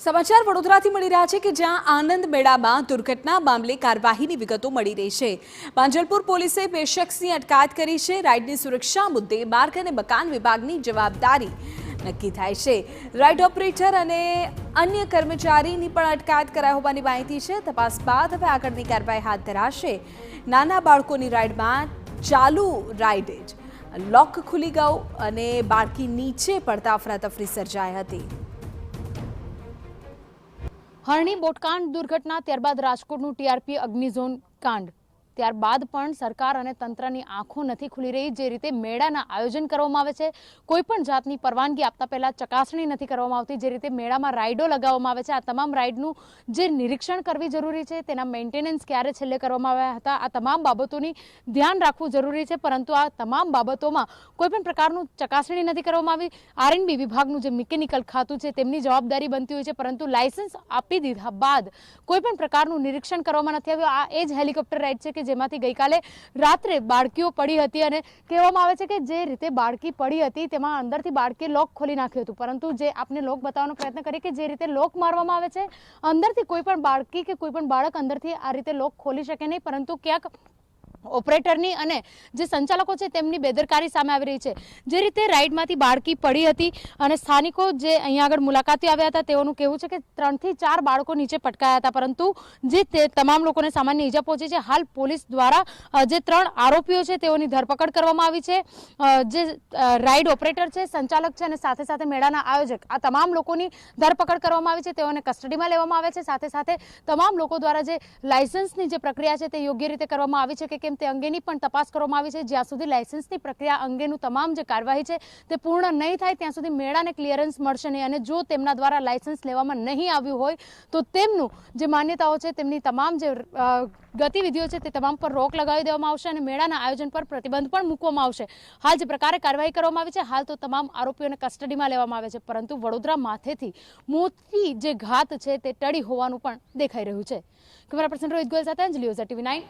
સમાચાર વડોદરાથી મળી રહ્યા છે કે જ્યાં આનંદ મેળામાં દુર્ઘટના મામલે કાર્યવાહીની વિગતો મળી રહી છે। પાંજલપુર પોલીસે બે શખ્સની અટકાયત કરી છે। રાઇડની સુરક્ષા મુદ્દે માર્ગ અને મકાન વિભાગની જવાબદારી નક્કી થાય છે। રાઇડ ઓપરેટર અને અન્ય કર્મચારીની પણ અટકાયત કરાઈ હોવાની માહિતી છે। તપાસ બાદ હવે આગળની કાર્યવાહી હાથ ધરાશે। નાના બાળકોની રાઇડમાં ચાલુ રાઇડે જ લોક ખુલી ગયો અને બાળકી નીચે પડતા અફરાતફરી સર્જાઈ હતી। હરણી બોટકાંડ દુર્ઘટના ત્યારબાદ રાજકોટનું ટીઆરપી અગ્નિઝોન કાંડ ત્યારબાદ પણ સરકાર અને તંત્રની આંખો નથી ખુલી રહી। જે રીતે મેળાના આયોજન કરવામાં આવે છે, કોઈ પણ જાતની પરવાનગી આપતા પહેલા ચકાસણી નથી કરવામાં આવતી। જે રીતે મેળામાં રાઇડો લગાવવામાં આવે છે, આ તમામ રાઇડનું જે નિરીક્ષણ કરવી જરૂરી છે, તેના મેન્ટેનન્સ ક્યારે છેલ્લે કરવામાં આવ્યા હતા, આ તમામ બાબતોની ધ્યાન રાખવું જરૂરી છે। પરંતુ આ તમામ બાબતોમાં કોઈ પણ પ્રકારનું ચકાસણી નથી કરવામાં આવી। આરએનબી વિભાગનું જે મિકેનિકલ ખાતું છે તેમની જવાબદારી બનતી હોય છે, પરંતુ લાયસન્સ આપી દીધા બાદ કોઈ પણ પ્રકારનું નિરીક્ષણ કરવામાં નથી આવ્યું। આ એ જ હેલિકોપ્ટર રાઇડ છે કે જેમાંથી ગઈકાલે રાત્રે બાળકીઓ પડી હતી અને કહેવામાં આવે છે કે જે રીતે બાળકી પડી હતી તેમાં અંદરથી બાળકીએ લોક ખોલી નાખ્યું હતું, પરંતુ જે આપને લોક બતાવવાનો પ્રયત્ન કરીએ કે જે રીતે લોક મારવામાં આવે છે, અંદરથી કોઈ પણ બાળકી કે કોઈ પણ બાળક અંદરથી આ રીતે લોક ખોલી શકે નહીં, પરંતુ ક્યાંક ઓપરેટરની અને જે સંચાલકો છે તેમની બેદરકારી સામે આવી રહી છે। જે રીતે રાઇડમાંથી બાળકી પડી હતી અને સ્થાનિકો જે અહીંયા આગળ મુલાકાતી આવ્યા હતા તેઓનું કહેવું છે કે 3 થી 4 બાળકો નીચે પટકાયા હતા, પરંતુ જે તમામ લોકોને સામાન્ય ઈજા પહોંચી છે। હાલ પોલીસ દ્વારા જે 3 આરોપીઓ છે તેઓની ધરપકડ કરવામાં આવી છે। જે રાઇડ ઓપરેટર છે, સંચાલક છે અને સાથે સાથે મેળાના આયોજક, આ તમામ લોકોની ધરપકડ કરવામાં આવી છે, તેઓને કસ્ટડીમાં લેવામાં આવે છે। સાથે સાથે તમામ લોકો દ્વારા જે લાયસન્સની જે પ્રક્રિયા છે તે યોગ્ય રીતે કરવામાં આવી છે કે તે અંગેની પણ તપાસ કરવામાં આવી છે। જ્યાં સુધી લાયસન્સની પ્રક્રિયા અંગેનું તમામ જે કાર્યવાહી છે તે પૂર્ણ નહીં થાય ત્યાં સુધી મેળાને ક્લિયરન્સ મળશે નહીં, અને જો તેમના દ્વારા લાયસન્સ લેવામાં નહીં આવ્યું હોય તો તેમનું જે માન્યતાઓ છે તેમની તમામ જે ગતિવિધિઓ છે તે તમામ પર રોક લગાવી દેવામાં આવશે અને મેળાના આયોજન પર પ્રતિબંધ પણ મૂકવામાં આવશે। હાલ જે પ્રકારે કાર્યવાહી કરવામાં આવી છે, હાલ તો તમામ આરોપીઓને કસ્ટડીમાં લેવામાં આવે છે, પરંતુ વડોદરા માથેથી મોટી જે ઘાત છે તે ટળી હોવાનું પણ દેખાઈ રહ્યું છે। કેમેરા પર્સન રોહિત ગોયલ સાથે અંજલિ ઓઝા, TV9।